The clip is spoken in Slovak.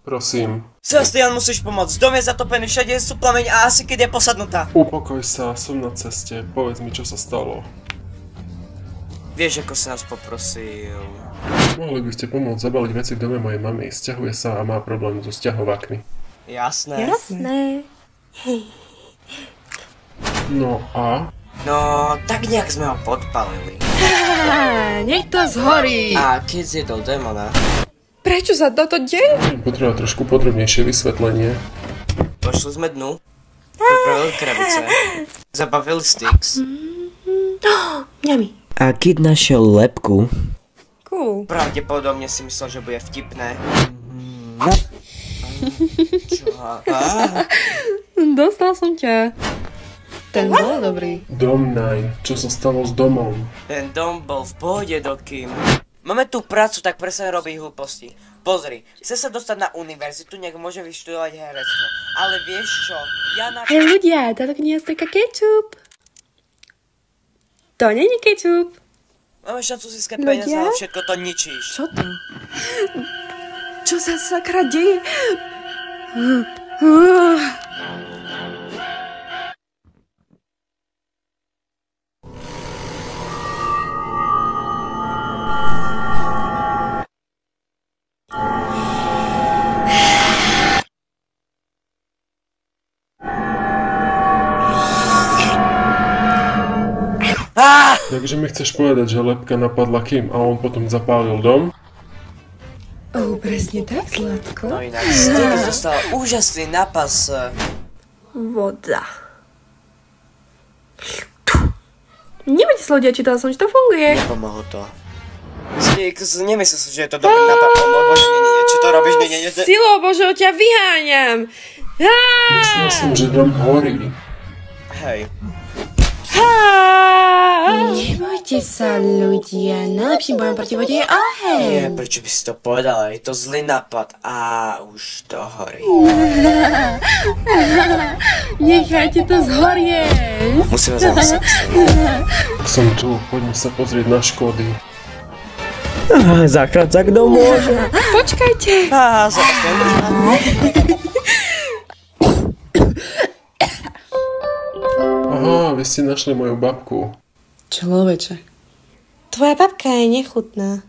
Prosím. Sebastian, musíš pomôcť. Dom je zatopený, všade sú plameň a asi keď je posadnutá. Upokoj sa, som na ceste. Povedz mi, čo sa stalo. Vieš, ako sa nás poprosil. Mohli by ste pomôcť zabaliť veci v dome mojej mamy. Sťahuje sa a má problém so sťahovákmi. Jasné. Jasné. No a? No, tak nejak sme ho podpalili. Nech to zhorí. A keď zjedol démona, Prečo sa toto deje? Potreba trošku podrobnejšie vysvetlenie. pošli sme dnu, pripravili krabice, zabavili Styx. Ňami. A keď našiel lepku, Cool. pravdepodobne si myslel, že bude vtipné. Čo? Dostal som ťa. Ten bol dobrý. Dom 9. Čo sa stalo s domom? Ten dom bol v pohode, dokým. Máme tu prácu, tak presne robí hlúposti. Pozri, chce sa dostať na univerzitu, nech môže vyštudovať herectvo. Ale vieš čo? Ja na... Hej ľudia, táto kniha strká kečup. To není kečup. Máme šancu získať peniaze, ale všetko to ničíš. Čo to? Čo sa sakra deje? Takže mi chceš povedať, že lepka napadla Kim a on potom zapálil dom? Presne tak, Zlatko. No inak, Styx dostal úžasný nápas. Voda. Nebudete sa ľudia, čítala som, že to funguje. Nepomohlo to. Styx, nemyslel si, že je to dobrý nápad. O môj bože, nie, čo to robíš, nie. Silou Božou ťa vyháňam. Myslel som, že dom horí. Hej. Nebojte sa, ľudia. Najlepším bojom proti vode je oheň. Nie, prečo by si to povedala? Je to zlý nápad. A už to horí. Nechajte to zhorieť. Musíme zamyslieť. Som tu, poďme sa pozrieť na škody. Záchranca, kto môže? Počkajte. Sebastian, Aha, vy ste našli moju babku. Človeče. Tvoja babka je nechutná.